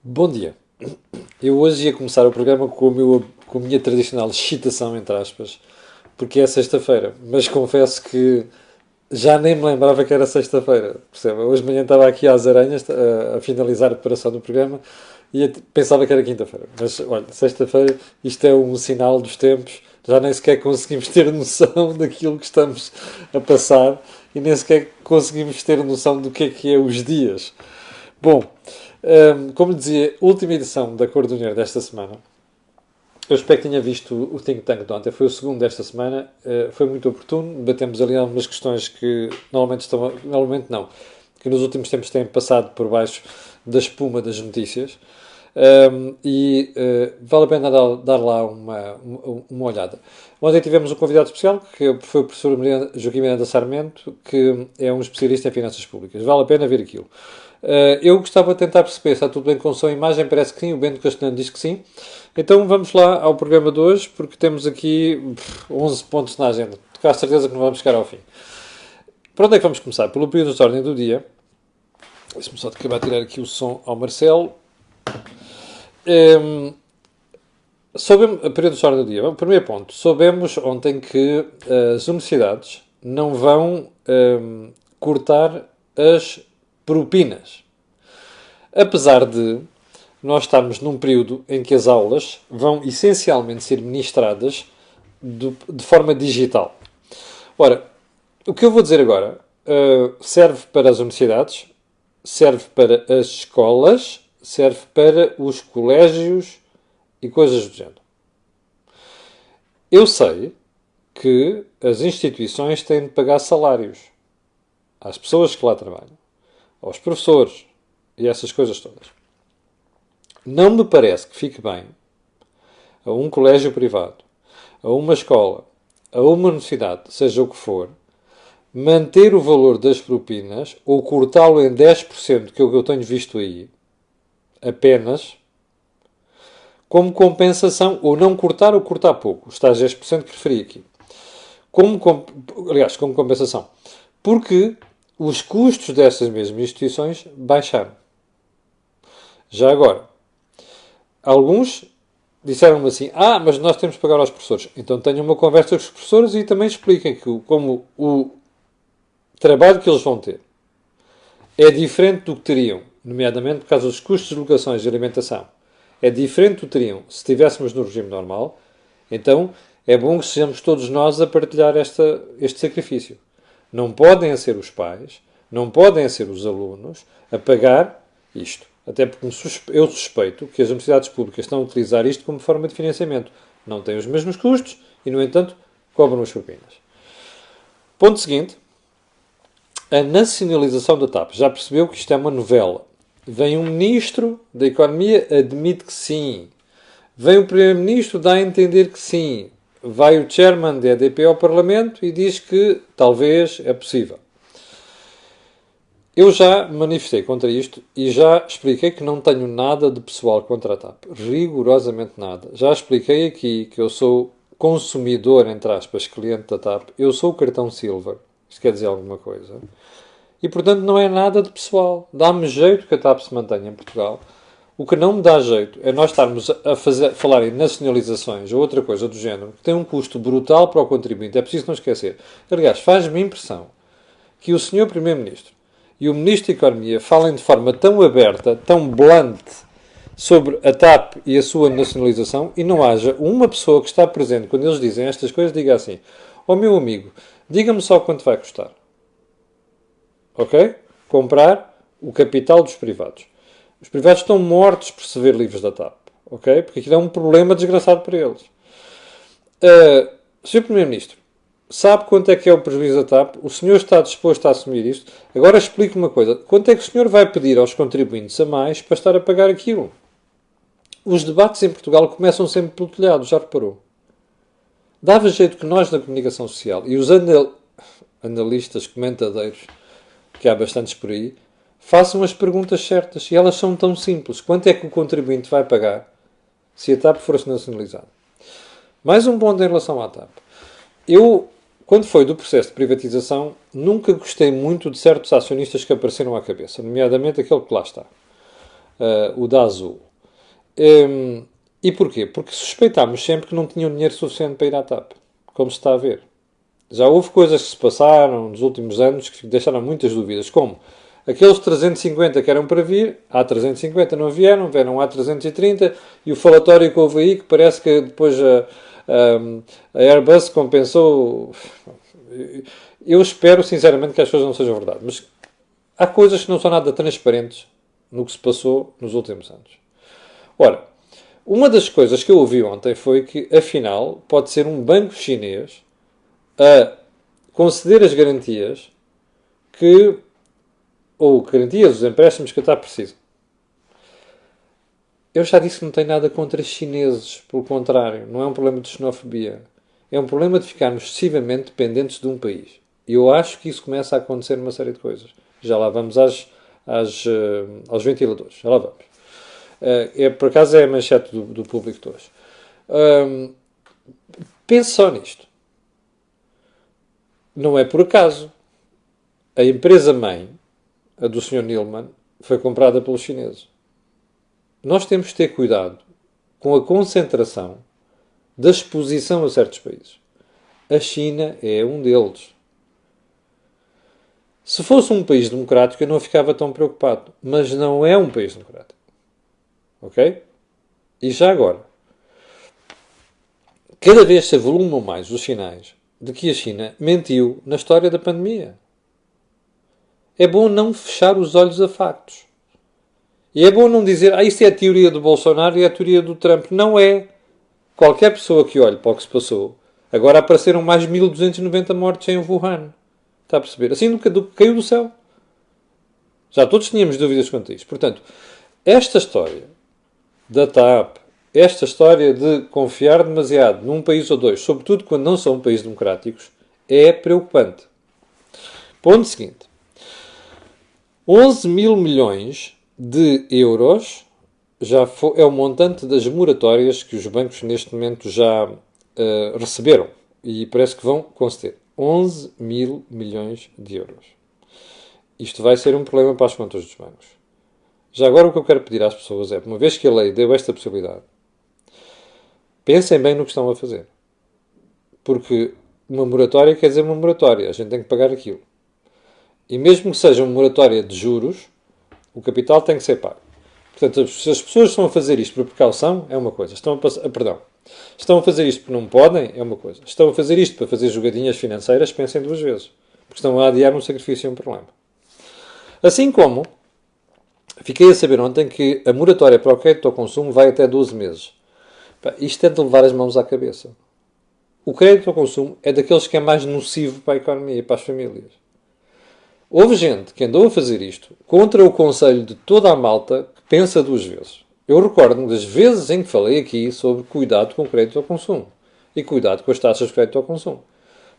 Bom dia. Eu hoje ia começar o programa com a minha tradicional excitação, entre aspas, porque é sexta-feira. Mas confesso que já nem me lembrava que era sexta-feira. Perceba? Hoje de manhã estava aqui às aranhas a finalizar a preparação do programa e pensava que era quinta-feira. Mas olha, sexta-feira, isto é um sinal dos tempos. Já nem sequer conseguimos ter noção daquilo que estamos a passar e nem sequer conseguimos ter noção do que é os dias. Bom, como dizia, última edição da Cor do Dinheiro desta semana. Eu espero que tenha visto o Think Tank de ontem. Foi o segundo desta semana. Foi muito oportuno. Debatemos ali algumas questões que normalmente estão... Normalmente não. Que nos últimos tempos têm passado por baixo da espuma das notícias. Vale a pena dar lá uma olhada. Ontem tivemos um convidado especial, que foi o professor Joaquim Miranda Sarmento, que é um especialista em finanças públicas. Vale a pena ver aquilo. Eu gostava de tentar perceber se está tudo bem com som e imagem. Parece que sim, o Bento Castelhano diz que sim. Então vamos lá ao programa de hoje, porque temos aqui 11 pontos na agenda. Com a certeza que não vamos chegar ao fim. Por onde é que vamos começar? Pelo período de ordem do dia. Deixa-me só acabar de tirar aqui o som ao Marcelo. Soubemos, a período de ordem do dia. O primeiro ponto. Soubemos ontem que as universidades não vão cortar as propinas. Apesar de nós estarmos num período em que as aulas vão essencialmente ser ministradas de forma digital. Ora, o que eu vou dizer agora serve para as universidades, serve para as escolas, serve para os colégios e coisas do género. Eu sei que as instituições têm de pagar salários às pessoas que lá trabalham, aos professores e essas coisas todas. Não me parece que fique bem a um colégio privado, a uma escola, a uma universidade, seja o que for, manter o valor das propinas ou cortá-lo em 10%, que é o que eu tenho visto aí, apenas, como compensação, ou não cortar ou cortar pouco, os tais 10% que referi aqui. Como compensação. Porque os custos dessas mesmas instituições baixaram. Já agora, alguns disseram-me assim, mas nós temos que pagar aos professores. Então tenham uma conversa com os professores e também expliquem que como o trabalho que eles vão ter é diferente do que teriam, nomeadamente por causa dos custos de locações e alimentação, é diferente do que teriam se estivéssemos no regime normal. Então é bom que sejamos todos nós a partilhar este sacrifício. Não podem ser os pais, não podem ser os alunos a pagar isto. Até porque eu suspeito que as universidades públicas estão a utilizar isto como forma de financiamento. Não têm os mesmos custos e, no entanto, cobram as propinas. Ponto seguinte. A nacionalização da TAP. Já percebeu que isto é uma novela. Vem um ministro da Economia, admite que sim. Vem o primeiro-ministro, dá a entender que sim. Vai o chairman da EDP ao Parlamento e diz que talvez é possível. Eu já manifestei contra isto e já expliquei que não tenho nada de pessoal contra a TAP. Rigorosamente nada. Já expliquei aqui que eu sou consumidor, entre aspas, cliente da TAP. Eu sou o cartão Silver. Isto quer dizer alguma coisa. E, portanto, não é nada de pessoal. Dá-me jeito que a TAP se mantenha em Portugal. O que não me dá jeito é nós estarmos a falar em nacionalizações ou outra coisa do género, que tem um custo brutal para o contribuinte. É preciso não esquecer. Aliás, faz-me impressão que o Sr. Primeiro-Ministro e o Ministro da Economia falem de forma tão aberta, tão blunt, sobre a TAP e a sua nacionalização e não haja uma pessoa que está presente quando eles dizem estas coisas, diga assim, meu amigo, diga-me só quanto vai custar. Ok? Comprar o capital dos privados. Os privados estão mortos por se ver livres da TAP. Ok? Porque aquilo é um problema desgraçado para eles. Sr. Primeiro-Ministro, sabe quanto é que é o prejuízo da TAP? O senhor está disposto a assumir isto? Agora explique uma coisa. Quanto é que o senhor vai pedir aos contribuintes a mais para estar a pagar aquilo? Os debates em Portugal começam sempre pelo telhado, já reparou? Dava jeito que nós, na comunicação social, e os analistas, comentadeiros, que há bastantes por aí, façam as perguntas certas. E elas são tão simples. Quanto é que o contribuinte vai pagar se a TAP for nacionalizada? Mais um ponto em relação à TAP. Eu, quando foi do processo de privatização, nunca gostei muito de certos acionistas que apareceram à cabeça, nomeadamente aquele que lá está. o da Azul. E porquê? Porque suspeitámos sempre que não tinham dinheiro suficiente para ir à TAP, como se está a ver. Já houve coisas que se passaram nos últimos anos que deixaram muitas dúvidas, como aqueles 350 que eram para vir, A350 não vieram, vieram A330, e o falatório que houve aí, que parece que depois a Airbus compensou. Eu espero, sinceramente, que as coisas não sejam verdade, mas há coisas que não são nada transparentes no que se passou nos últimos anos. Ora, uma das coisas que eu ouvi ontem foi que, afinal, pode ser um banco chinês a conceder as garantias ou garantias, os empréstimos que a TAP precisa. Eu já disse que não tenho nada contra chineses, pelo contrário, não é um problema de xenofobia. É um problema de ficarmos excessivamente dependentes de um país. E eu acho que isso começa a acontecer numa série de coisas. Já lá vamos aos ventiladores, já lá vamos. Por acaso é a manchete do público de hoje. Pense só nisto. Não é por acaso. A empresa-mãe, a do Sr. Neilman, foi comprada pelos chineses. Nós temos de ter cuidado com a concentração da exposição a certos países. A China é um deles. Se fosse um país democrático, eu não ficava tão preocupado. Mas não é um país democrático. Ok? E já agora, cada vez se avolumam mais os sinais de que a China mentiu na história da pandemia. É bom não fechar os olhos a factos. E é bom não dizer, isso é a teoria do Bolsonaro e é a teoria do Trump. Não é. Qualquer pessoa que olhe para o que se passou, agora apareceram mais 1290 mortes em Wuhan. Está a perceber? Assim do que caiu do céu. Já todos tínhamos dúvidas quanto a isto. Portanto, esta história da TAP, esta história de confiar demasiado num país ou dois, sobretudo quando não são países democráticos, é preocupante. Ponto seguinte. 11 mil milhões de euros é o montante das moratórias que os bancos neste momento já receberam e parece que vão conceder. 11 mil milhões de euros. Isto vai ser um problema para as contas dos bancos. Já agora o que eu quero pedir às pessoas é, uma vez que a lei deu esta possibilidade, pensem bem no que estão a fazer. Porque uma moratória quer dizer uma moratória. A gente tem que pagar aquilo. E mesmo que seja uma moratória de juros, o capital tem que ser pago. Portanto, se as pessoas estão a fazer isto por precaução, é uma coisa. Estão a fazer isto porque não podem, é uma coisa. Estão a fazer isto para fazer jogadinhas financeiras, pensem duas vezes. Porque estão a adiar um sacrifício e um problema. Assim como fiquei a saber ontem que a moratória para o crédito ao consumo vai até 12 meses. Isto é de levar as mãos à cabeça. O crédito ao consumo é daqueles que é mais nocivo para a economia e para as famílias. Houve gente que andou a fazer isto contra o conselho de toda a malta que pensa duas vezes. Eu recordo-me das vezes em que falei aqui sobre cuidado com o crédito ao consumo e cuidado com as taxas de crédito ao consumo.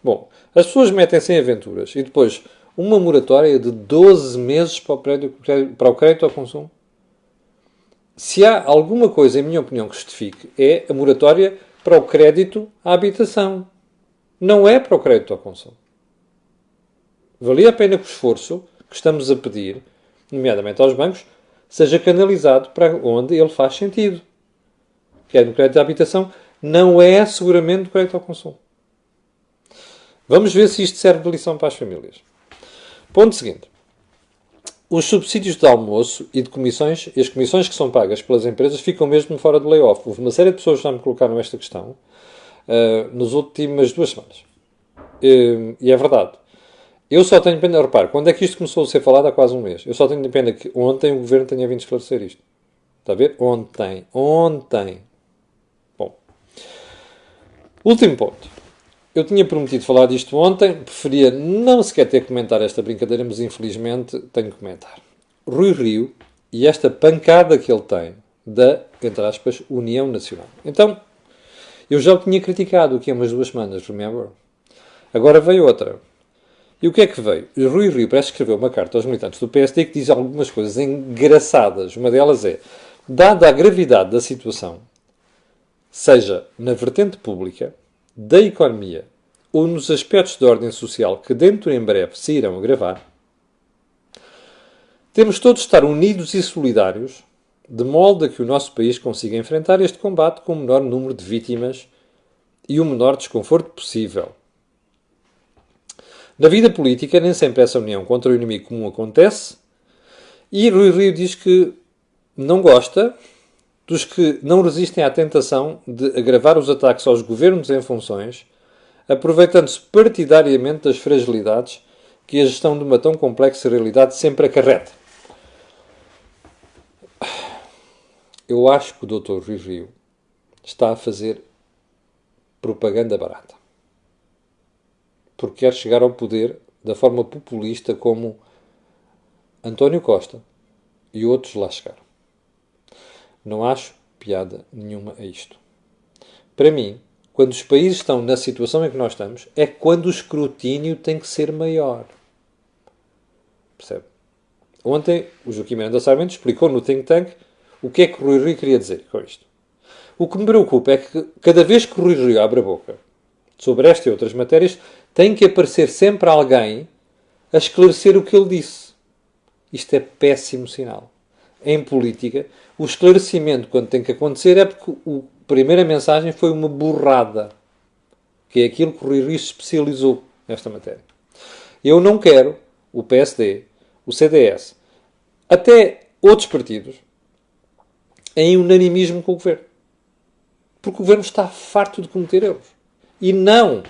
Bom, as pessoas metem-se em aventuras e depois uma moratória de 12 meses para o crédito ao consumo. Se há alguma coisa, em minha opinião, que justifique, é a moratória para o crédito à habitação. Não é para o crédito ao consumo. Valia a pena que o esforço que estamos a pedir, nomeadamente aos bancos, seja canalizado para onde ele faz sentido. Que é no crédito à habitação, não é seguramente no crédito ao consumo. Vamos ver se isto serve de lição para as famílias. Ponto seguinte. Os subsídios de almoço e de comissões, e as comissões que são pagas pelas empresas, ficam mesmo fora do layoff. Houve uma série de pessoas que já me colocaram esta questão nas últimas 2 semanas. E é verdade. Eu só tenho pena, repare, quando é que isto começou a ser falado há quase um mês? Eu só tenho pena que ontem o Governo tenha vindo esclarecer isto. Está a ver? Ontem. Bom. Último ponto. Eu tinha prometido falar disto ontem, preferia não sequer ter que comentar esta brincadeira, mas infelizmente tenho que comentar. Rui Rio e esta pancada que ele tem da, entre aspas, União Nacional. Então, eu já o tinha criticado aqui há umas 2 semanas, remember? Agora veio outra. E o que é que veio? Rui Rio parece que escreveu uma carta aos militantes do PSD que diz algumas coisas engraçadas. Uma delas é, dada a gravidade da situação, seja na vertente pública, da economia ou nos aspectos de ordem social que dentro em breve se irão agravar, temos todos de estar unidos e solidários de modo a que o nosso país consiga enfrentar este combate com o menor número de vítimas e o menor desconforto possível. Na vida política, nem sempre essa união contra o inimigo comum acontece, e Rui Rio diz que não gosta dos que não resistem à tentação de agravar os ataques aos governos em funções, aproveitando-se partidariamente das fragilidades que a gestão de uma tão complexa realidade sempre acarreta. Eu acho que o Dr. Rui Rio está a fazer propaganda barata. Porque quer chegar ao poder da forma populista como António Costa e outros lá chegaram. Não acho piada nenhuma a isto. Para mim, quando os países estão na situação em que nós estamos, é quando o escrutínio tem que ser maior. Percebe? Ontem, o Joaquim Miranda Sarmento explicou no think tank o que é que o Rui Rio queria dizer com isto. O que me preocupa é que cada vez que o Rui Rio abre a boca sobre esta e outras matérias, tem que aparecer sempre alguém a esclarecer o que ele disse. Isto é péssimo sinal. Em política, o esclarecimento, quando tem que acontecer, é porque a primeira mensagem foi uma burrada. Que é aquilo que o Rui Rio se especializou nesta matéria. Eu não quero o PSD, o CDS, até outros partidos, em unanimismo com o Governo. Porque o Governo está farto de cometer erros. E não,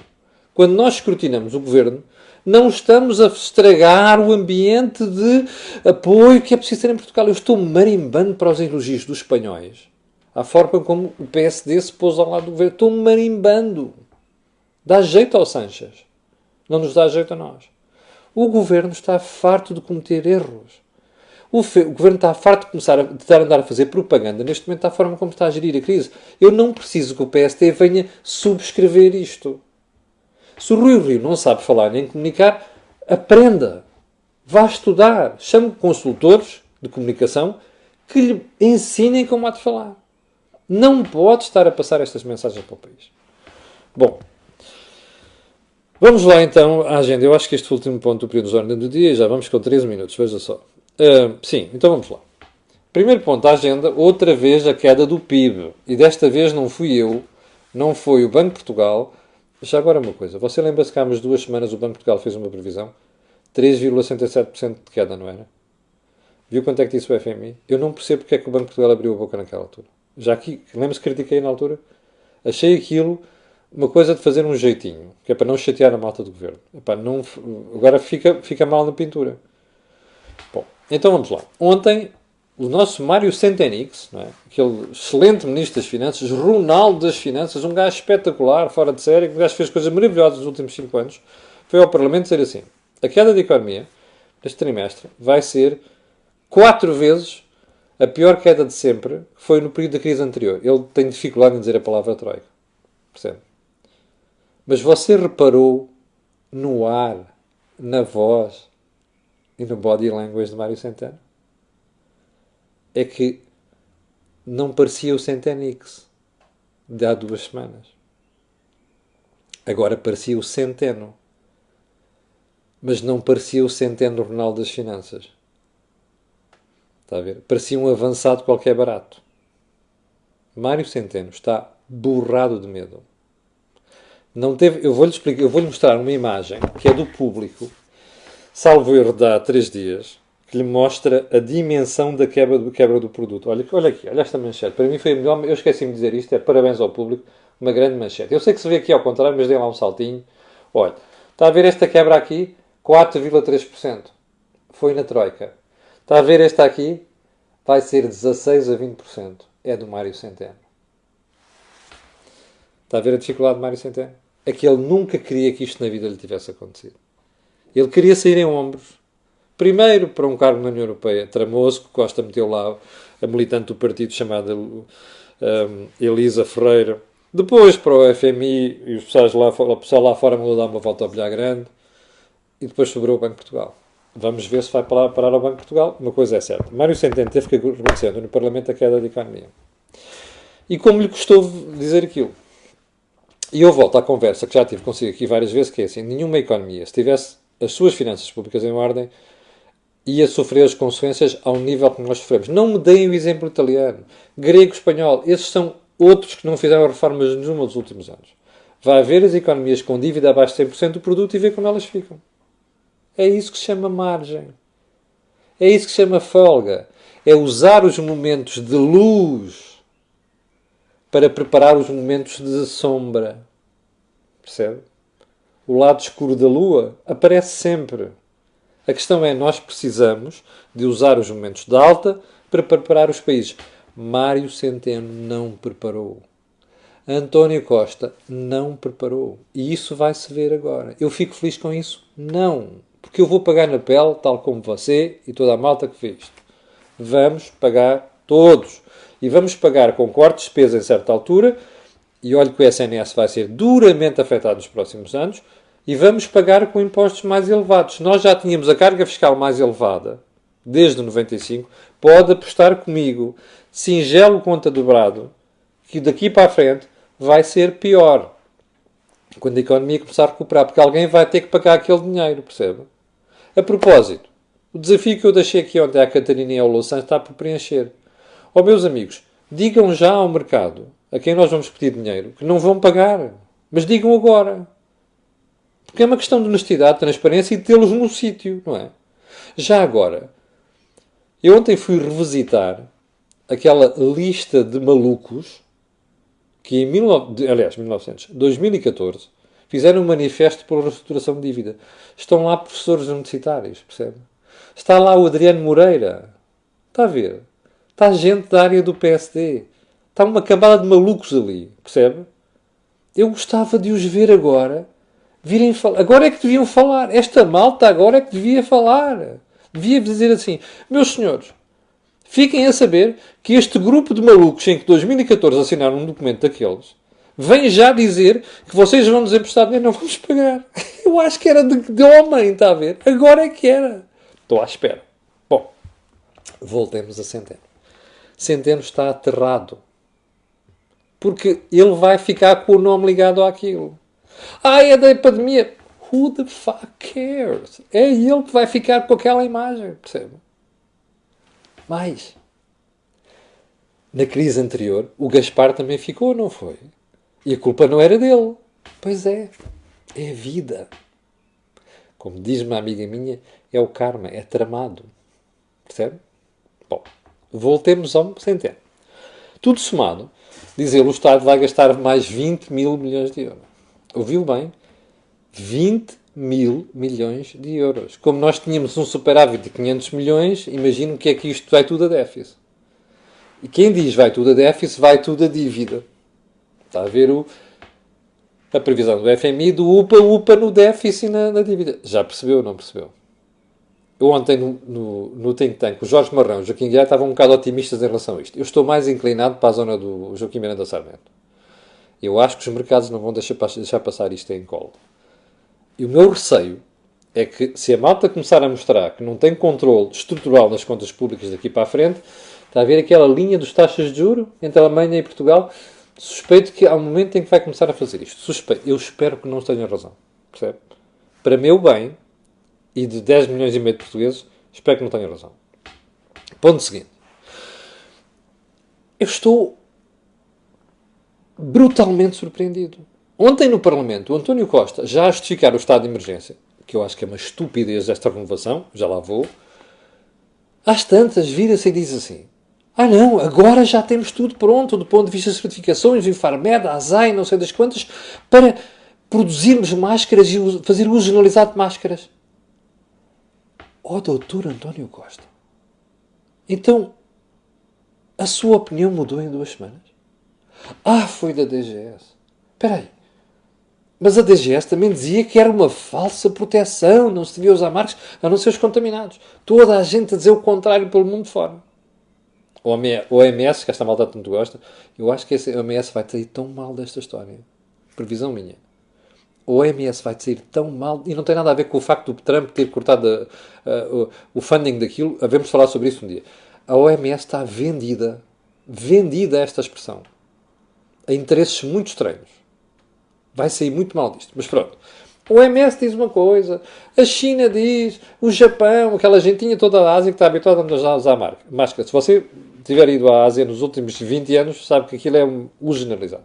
quando nós escrutinamos o Governo, não estamos a estragar o ambiente de apoio que é preciso ter em Portugal. Eu estou marimbando para os elogios dos espanhóis à forma como o PSD se pôs ao lado do Governo. Estou marimbando. Dá jeito ao Sánchez. Não nos dá jeito a nós. O Governo está farto de cometer erros. O Governo está farto de começar a andar a fazer propaganda neste momento da forma como está a gerir a crise. Eu não preciso que o PSD venha subscrever isto. Se o Rui Rio não sabe falar nem comunicar, aprenda. Vá estudar. Chame consultores de comunicação que lhe ensinem como há de falar. Não pode estar a passar estas mensagens para o país. Bom, vamos lá então à agenda. Eu acho que este foi o último ponto do período de ordem do dia. Já vamos com 13 minutos, veja só. Sim, então vamos lá. Primeiro ponto da agenda, outra vez a queda do PIB. E desta vez não fui eu, não foi o Banco de Portugal. Já agora uma coisa, você lembra-se que há umas 2 semanas o Banco de Portugal fez uma previsão? 3,67% de queda, não era? Viu quanto é que disse o FMI? Eu não percebo porque é que o Banco de Portugal abriu a boca naquela altura. Já aqui, lembra-se que critiquei na altura? Achei aquilo uma coisa de fazer um jeitinho, que é para não chatear a malta do governo. Epá, não, agora fica mal na pintura. Bom, então vamos lá. Ontem, o nosso Mário Centenix, não é? Aquele excelente Ministro das Finanças, Ronaldo das Finanças, um gajo espetacular, fora de série, um gajo que fez coisas maravilhosas nos últimos 5 anos, foi ao Parlamento dizer assim: a queda da economia deste trimestre vai ser 4 vezes a pior queda de sempre, que foi no período da crise anterior. Ele tem dificuldade em dizer a palavra troika. Percebe? Mas você reparou no ar, na voz e no body language de Mário Centeno? É que não parecia o Centenix de há 2 semanas. Agora parecia o Centeno. Mas não parecia o Centeno Ronaldo das Finanças. Está a ver? Parecia um avançado qualquer barato. Mário Centeno está borrado de medo. Não teve, eu vou-lhe explicar, eu vou-lhe mostrar uma imagem que é do público, salvo erro de há 3 dias, que lhe mostra a dimensão da quebra do produto. Olha aqui, olha esta manchete. Para mim foi a melhor, eu esqueci-me de dizer isto, é parabéns ao público, uma grande manchete. Eu sei que se vê aqui ao contrário, mas dei lá um saltinho. Olha, está a ver esta quebra aqui? 4,3%. Foi na Troika. Está a ver esta aqui? Vai ser 16 a 20%. É do Mário Centeno. Está a ver a dificuldade de Mário Centeno? É que ele nunca queria que isto na vida lhe tivesse acontecido. Ele queria sair em ombros. Primeiro para um cargo na União Europeia. Tramou-se, que Costa meteu lá a militante do partido chamada Elisa Ferreira. Depois para o FMI e o pessoal lá fora mandou dar uma volta ao bilhar grande. E depois sobrou o Banco de Portugal. Vamos ver se vai parar ao Banco de Portugal. Uma coisa é certa. Mário Centeno teve que reconhecendo no Parlamento a queda da economia. E como lhe custou dizer aquilo? E eu volto à conversa que já tive consigo aqui várias vezes, que é assim, nenhuma economia, se tivesse as suas finanças públicas em ordem, e a sofrer as consequências ao nível que nós sofremos. Não me deem o exemplo italiano, grego, espanhol. Esses são outros que não fizeram reformas nenhuma nos últimos anos. Vai ver as economias com dívida abaixo de 100% do produto e ver como elas ficam. É isso que se chama margem. É isso que se chama folga. É usar os momentos de luz para preparar os momentos de sombra. Percebe? O lado escuro da lua aparece sempre. A questão é, nós precisamos de usar os momentos de alta para preparar os países. Mário Centeno não preparou. António Costa não preparou. E isso vai-se ver agora. Eu fico feliz com isso? Não. Porque eu vou pagar na pele, tal como você e toda a malta que fez isto. Vamos pagar todos. E vamos pagar com cortes de despesa em certa altura. E olho que o SNS vai ser duramente afetado nos próximos anos. E vamos pagar com impostos mais elevados. Nós já tínhamos a carga fiscal mais elevada desde 95. Pode apostar comigo, singelo conta dobrado, que daqui para a frente vai ser pior. Quando a economia começar a recuperar. Porque alguém vai ter que pagar aquele dinheiro, percebe? A propósito, o desafio que eu deixei aqui ontem à Catarina e ao Louçã está por preencher. Ó meus amigos, digam já ao mercado, a quem nós vamos pedir dinheiro, que não vão pagar. Mas digam agora. Porque é uma questão de honestidade, transparência e de tê-los no sítio, não é? Já agora, eu ontem fui revisitar aquela lista de malucos que em 2014 fizeram um manifesto pela reestruturação de dívida. Estão lá professores universitários, percebe? Está lá o Adriano Moreira. Está a ver? Está gente da área do PSD. Está uma camada de malucos ali, percebe? Eu gostava de os ver agora virem falar. Agora é que deviam falar. Esta malta agora é que devia falar. Devia dizer assim, meus senhores, fiquem a saber que este grupo de malucos em que 2014 assinaram um documento daqueles vem já dizer que vocês vão nos emprestar dinheiro, não vamos pagar. Eu acho que era de homem, está a ver? Agora é que era. Estou à espera. Bom, voltemos a Centeno. Centeno está aterrado. Porque ele vai ficar com o nome ligado àquilo. É da pandemia. Who the fuck cares? É ele que vai ficar com aquela imagem, percebe? Mas, na crise anterior, o Gaspar também ficou, não foi? E a culpa não era dele. Pois é. É a vida. Como diz uma amiga minha, é o karma, é tramado. Percebe? Bom, voltemos ao Centeno. Tudo somado, diz ele, o Estado vai gastar mais 20 mil milhões de euros. Ouviu bem? 20 mil milhões de euros. Como nós tínhamos um superávit de 500 milhões, imagino que é que isto vai tudo a déficit. E quem diz vai tudo a déficit, vai tudo a dívida. Está a ver a previsão do FMI do UPA no déficit e na dívida. Já percebeu ou não percebeu? Eu ontem no Think Tank, o Jorge Marrão e o Joaquim Guiar estavam um bocado otimistas em relação a isto. Eu estou mais inclinado para a zona do Joaquim Miranda Sarmento. Eu acho que os mercados não vão deixar passar isto em colo. E o meu receio é que, se a malta começar a mostrar que não tem controle estrutural nas contas públicas daqui para a frente, está a ver aquela linha dos taxas de juros entre a Alemanha e Portugal, suspeito que há um momento em que vai começar a fazer isto. Suspeito. Eu espero que não tenha razão. Percebe? Para meu bem, e de 10 milhões e meio de portugueses, espero que não tenha razão. Ponto seguinte. Eu estou brutalmente surpreendido. Ontem no Parlamento, o António Costa, já a justificar o estado de emergência, que eu acho que é uma estupidez esta renovação, já lá vou, às tantas vira-se e diz assim, não, agora já temos tudo pronto do ponto de vista de certificações, Infarmed, ASAI, não sei das quantas, para produzirmos máscaras e fazer uso generalizado de máscaras. Doutor António Costa, então a sua opinião mudou em 2 semanas? Foi da DGS. Espera aí. Mas a DGS também dizia que era uma falsa proteção, não se devia usar marcas, a não ser os contaminados. Toda a gente a dizer o contrário pelo mundo fora. O OMS, que esta malta tanto gosta, eu acho que esse OMS vai sair tão mal desta história. Previsão minha. O OMS vai sair tão mal, e não tem nada a ver com o facto do Trump ter cortado o funding daquilo, havemos falar sobre isso um dia. A OMS está vendida a esta expressão, a interesses muito estranhos. Vai sair muito mal disto. Mas pronto. O OMS diz uma coisa, a China diz, o Japão, aquela gentinha toda da Ásia que está habituada a usar máscara. Se você tiver ido à Ásia nos últimos 20 anos, sabe que aquilo é um uso generalizado.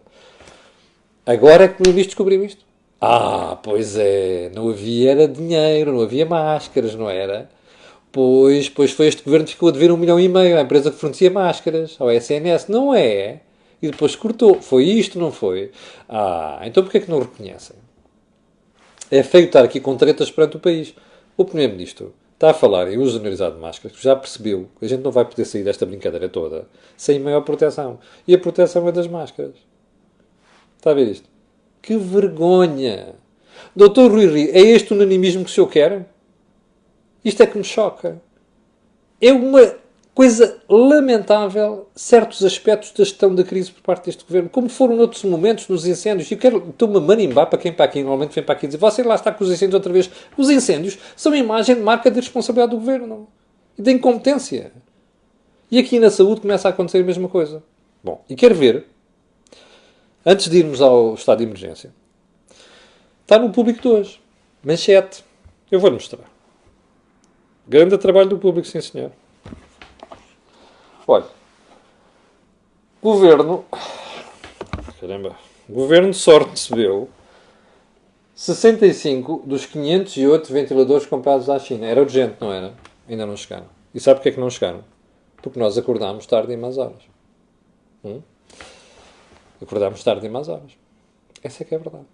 Agora é que o ministro descobriu isto. Ah, pois é, não havia era dinheiro, não havia máscaras, não era? Pois foi este governo que ficou a dever 1,5 milhão à empresa que fornecia máscaras, ao SNS, não é? E depois cortou. Foi isto, não foi? Ah, então porquê é que não reconhecem? É feio estar aqui com tretas perante o país. O Primeiro-Ministro está a falar em uso generalizado de máscaras, que já percebeu que a gente não vai poder sair desta brincadeira toda sem maior proteção. E a proteção é das máscaras. Está a ver isto? Que vergonha! Doutor Rui Rio, é este o unanimismo que o senhor quer? Isto é que me choca. É uma coisa lamentável certos aspectos da gestão da crise por parte deste governo, como foram noutros momentos, nos incêndios. Eu quero estou-me a marimbar para quem para aqui normalmente vem para aqui dizer você lá está com os incêndios outra vez. Os incêndios são uma imagem de marca de responsabilidade do governo e de incompetência. E aqui na saúde começa a acontecer a mesma coisa. Bom, e quero ver, antes de irmos ao estado de emergência, está no público de hoje. Manchete. Eu vou-lhe mostrar. Grande trabalho do público, sim senhor. Olha, Governo... Caramba. Governo só recebeu 65 dos 508 ventiladores comprados à China. Era urgente, não era? Ainda não chegaram. E sabe porque é que não chegaram? Porque nós acordámos tarde em más horas. Acordámos tarde em más horas. Essa é que é a verdade.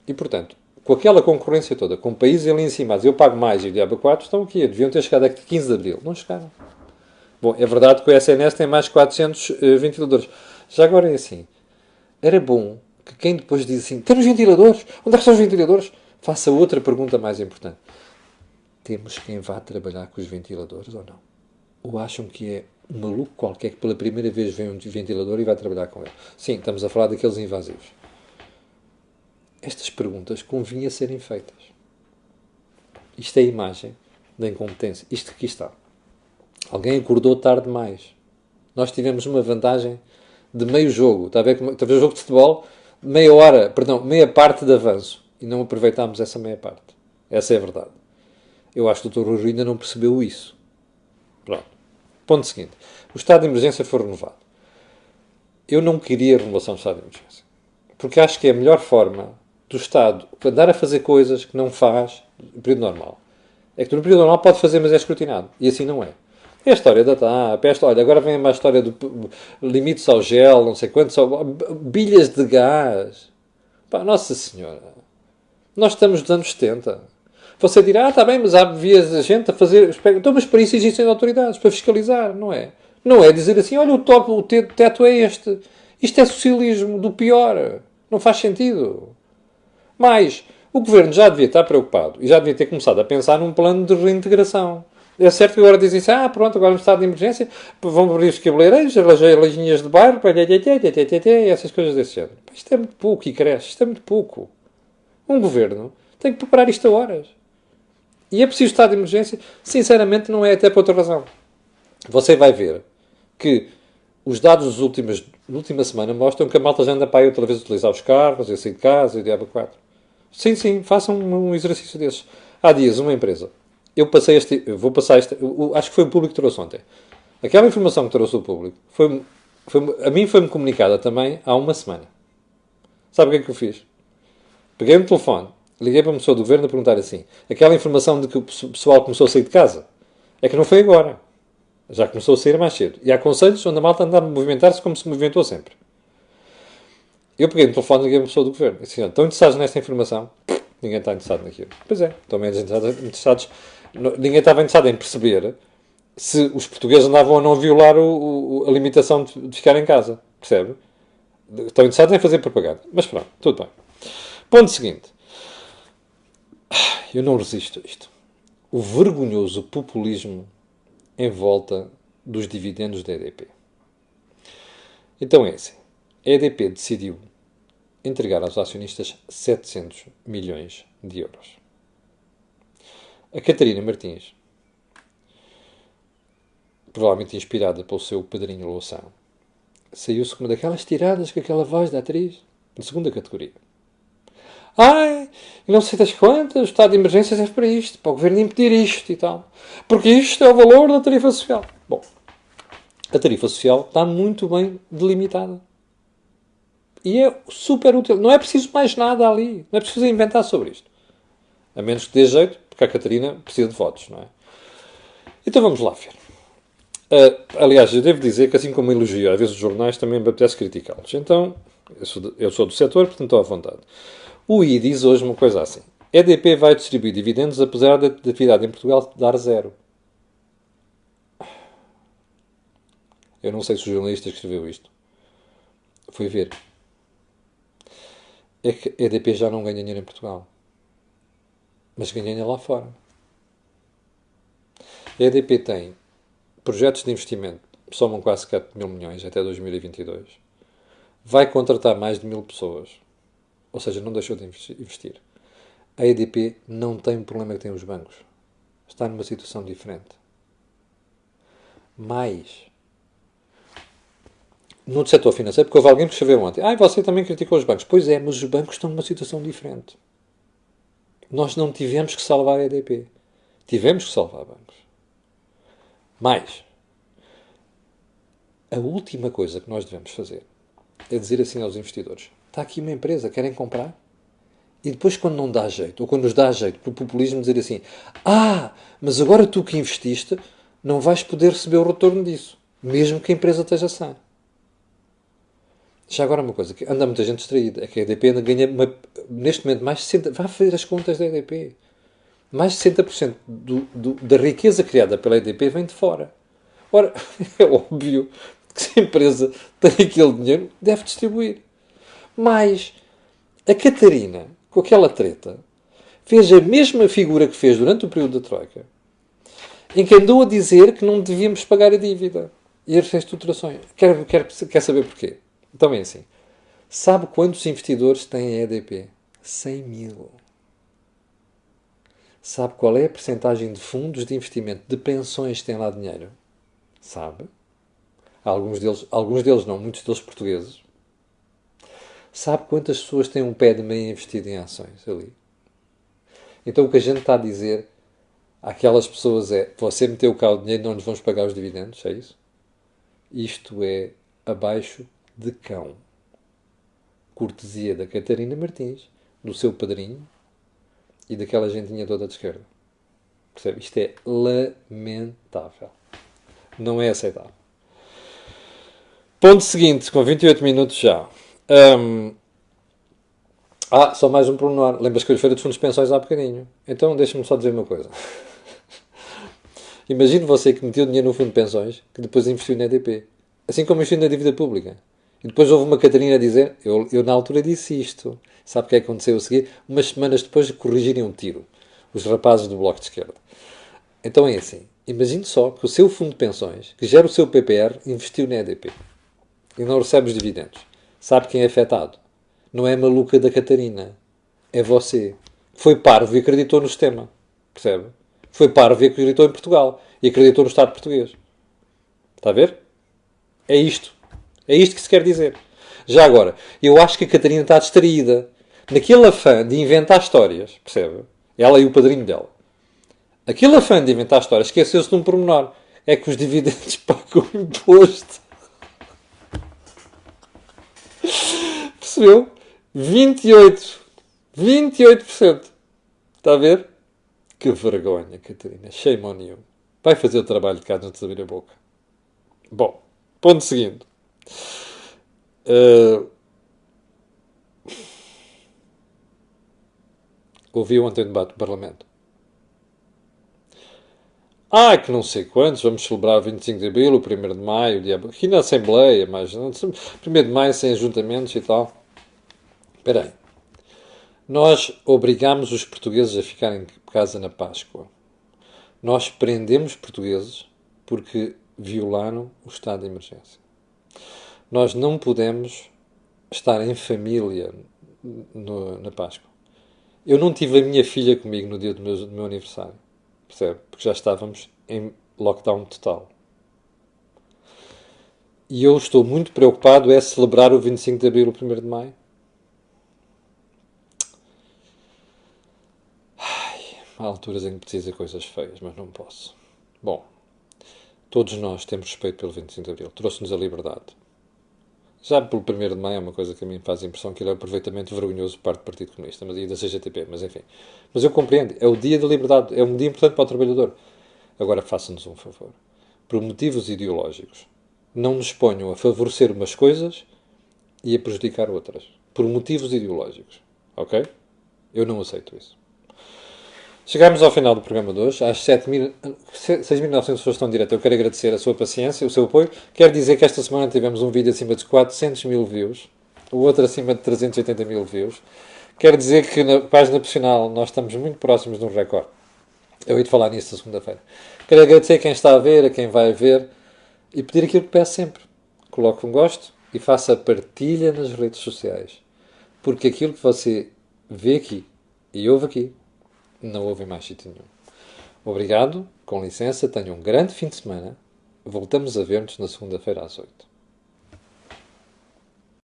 E, portanto, com aquela concorrência toda, com países ali em cima, eu pago mais e o diabo 4 estão aqui. Deviam ter chegado aqui 15 de Abril. Não chegaram. Bom, é verdade que o SNS tem mais 400 ventiladores. Já agora é assim. Era bom que quem depois diz assim, temos ventiladores? Onde é que estão os ventiladores? Faça outra pergunta mais importante. Temos quem vá trabalhar com os ventiladores ou não? Ou acham que é um maluco qualquer que pela primeira vez vem um ventilador e vai trabalhar com ele? Sim, estamos a falar daqueles invasivos. Estas perguntas convinha serem feitas. Isto é a imagem da incompetência. Isto aqui está. Alguém acordou tarde demais. Nós tivemos uma vantagem de meio jogo. Está a ver o jogo de futebol? Meia parte de avanço. E não aproveitámos essa meia parte. Essa é a verdade. Eu acho que o Dr. Rui ainda não percebeu isso. Pronto. Ponto seguinte. O estado de emergência foi renovado. Eu não queria a renovação do estado de emergência. Porque acho que é a melhor forma do Estado andar a fazer coisas que não faz no período normal. É que no período normal pode fazer, mas é escrutinado. E assim não é. É a história da TAP, olha, agora vem uma história do limites ao gel, não sei quantos, bilhas de gás. Pá, Nossa Senhora. Nós estamos nos anos 70. Você dirá, está bem, mas havia gente a fazer... Então, mas para isso existem autoridades, para fiscalizar, não é? Não é dizer assim, olha, o teto é este. Isto é socialismo do pior. Não faz sentido. Mas o Governo já devia estar preocupado e já devia ter começado a pensar num plano de reintegração. É certo que agora dizem assim, pronto, agora no estado de emergência vão abrir os cabeleireiros, as lojinhas de bairro, essas coisas desse género. Isto é muito pouco e cresce, isto é muito pouco. Um Governo tem que preparar isto a horas. E é preciso estado de emergência? Sinceramente, não é até por outra razão. Você vai ver que os dados da última semana mostram que a malta já anda para aí outra vez a utilizar os carros, a sair de casa e o diabo 4. Sim, façam um exercício desses. Há dias, uma empresa. Eu vou passar acho que foi o público que trouxe ontem. Aquela informação que trouxe o público, a mim foi-me comunicada também há uma semana. Sabe o que é que eu fiz? Peguei no telefone, liguei para uma pessoa do governo a perguntar assim, aquela informação de que o pessoal começou a sair de casa, é que não foi agora. Já começou a sair mais cedo. E há conselhos onde a malta anda a movimentar-se como se movimentou sempre. Eu peguei no telefone e liguei para uma pessoa do governo. E disse, estão interessados nesta informação? Ninguém está interessado naquilo. Pois é, estão menos interessados. Ninguém estava interessado em perceber se os portugueses andavam a não violar a limitação de ficar em casa. Percebe? Estão interessados em fazer propaganda. Mas pronto, tudo bem. Ponto seguinte. Eu não resisto a isto. O vergonhoso populismo em volta dos dividendos da EDP. Então é assim. A EDP decidiu entregar aos acionistas 700 milhões de euros. A Catarina Martins, provavelmente inspirada pelo seu padrinho Loução, saiu-se com uma daquelas tiradas com aquela voz da atriz de segunda categoria. Ai, não sei das quantas, o estado de emergência serve para isto, para o governo impedir isto e tal. Porque isto é o valor da tarifa social. Bom, a tarifa social está muito bem delimitada. E é super útil. Não é preciso mais nada ali. Não é preciso inventar sobre isto. A menos que dê jeito, porque a Catarina precisa de votos, não é? Então vamos lá ver. Aliás, eu devo dizer que, assim como elogio às vezes os jornais, também me apetece criticá-los. Então, eu sou do setor, portanto estou à vontade. O I diz hoje uma coisa assim. EDP vai distribuir dividendos apesar da atividade em Portugal dar zero. Eu não sei se o jornalista que escreveu isto foi ver. É que a EDP já não ganha dinheiro em Portugal. Mas ganha dinheiro lá fora. A EDP tem projetos de investimento que somam quase 4 mil milhões até 2022. Vai contratar mais de 1000 pessoas. Ou seja, não deixou de investir. A EDP não tem o problema que têm os bancos. Está numa situação diferente. Mais, no setor financeiro, porque houve alguém que escreveu ontem, você também criticou os bancos. Pois é, mas os bancos estão numa situação diferente. Nós não tivemos que salvar a EDP. Tivemos que salvar bancos. Mais, a última coisa que nós devemos fazer é dizer assim aos investidores: está aqui uma empresa, querem comprar? E depois, quando não dá jeito, ou quando nos dá jeito, para o populismo dizer assim: mas agora tu que investiste, não vais poder receber o retorno disso, mesmo que a empresa esteja sã. Já agora uma coisa, que anda muita gente distraída, é que a EDP ganha, neste momento, mais de 60%, vá fazer as contas da EDP, mais de 60% da riqueza criada pela EDP vem de fora. Ora, é óbvio que se a empresa tem aquele dinheiro, deve distribuir. Mas a Catarina, com aquela treta, fez a mesma figura que fez durante o período da Troika, em que andou a dizer que não devíamos pagar a dívida e as reestruturações. Quer saber porquê? Então é assim. Sabe quantos investidores tem a EDP? 100 mil. Sabe qual é a percentagem de fundos de investimento de pensões que têm lá dinheiro? Sabe? Alguns deles não, muitos deles portugueses. Sabe quantas pessoas têm um pé de meia investido em ações ali? Então o que a gente está a dizer àquelas pessoas é: você meteu cá o dinheiro, não nos vamos pagar os dividendos, é isso? Isto é abaixo de cão. Cortesia da Catarina Martins, do seu padrinho e daquela gentinha toda de esquerda. Percebe? Isto é lamentável. Não é aceitável. Ponto seguinte, com 28 minutos já. Só mais um pormenor. Lembras que eu lhe falei dos fundos de pensões há bocadinho? Então deixa-me só dizer uma coisa. Imagine você que meteu dinheiro no fundo de pensões que depois investiu na EDP. Assim como investiu na dívida pública. E depois houve uma Catarina a dizer, eu na altura disse isto. Sabe o que aconteceu a seguir? Umas semanas depois de corrigirem um tiro. Os rapazes do Bloco de Esquerda. Então é assim. Imagine só que o seu fundo de pensões, que gera o seu PPR, investiu na EDP. E não recebe os dividendos. Sabe quem é afetado? Não é a maluca da Catarina. É você. Foi parvo e acreditou no sistema. Percebe? Foi parvo e acreditou em Portugal. E acreditou no Estado português. Está a ver? É isto. É isto que se quer dizer. Já agora, eu acho que a Catarina está distraída. Naquele afã de inventar histórias. Percebe? Ela e o padrinho dela. Aquele afã de inventar histórias esqueceu-se de um pormenor. É que os dividendos pagam imposto. Percebeu? 28. 28%. Está a ver? Que vergonha, Catarina. Shame on you. Vai fazer o trabalho de casa antes de abrir a boca. Bom, ponto seguinte. Ouvi ontem o debate do Parlamento. Que não sei quantos, vamos celebrar o 25 de Abril, o 1º de Maio, o diabo. Aqui na Assembleia, mas 1º de Maio sem ajuntamentos e tal. Espera aí. Nós obrigámos os portugueses a ficarem em casa na Páscoa. Nós prendemos portugueses porque violaram o estado de emergência. Nós não podemos estar em família na Páscoa. Eu não tive a minha filha comigo no dia do meu aniversário. Percebe? Porque já estávamos em lockdown total. E eu estou muito preocupado celebrar o 25 de Abril, o 1º de Maio. Há alturas em que preciso de coisas feias, mas não posso. Bom, todos nós temos respeito pelo 25 de Abril. Trouxe-nos a liberdade. Já pelo 1º de Maio é uma coisa que a mim faz a impressão que ele é aproveitamento vergonhoso por parte do Partido Comunista e da CGTP, mas enfim. Mas eu compreendo, é o dia da liberdade, é um dia importante para o trabalhador. Agora façam-nos um favor. Por motivos ideológicos, não nos ponham a favorecer umas coisas e a prejudicar outras. Por motivos ideológicos. Ok? Eu não aceito isso. Chegámos ao final do programa de hoje, às 6.900 pessoas estão em direto. Eu quero agradecer a sua paciência, o seu apoio. Quero dizer que esta semana tivemos um vídeo acima de 400 mil views, o outro acima de 380 mil views. Quero dizer que na página profissional nós estamos muito próximos de um recorde. Eu ia-te falar nisso na segunda-feira. Quero agradecer a quem está a ver, a quem vai ver e pedir aquilo que peço sempre. Coloque um gosto e faça partilha nas redes sociais. Porque aquilo que você vê aqui e ouve aqui não houve em mais sítio nenhum. Obrigado, com licença, tenham um grande fim de semana. Voltamos a ver-nos na segunda-feira às 8.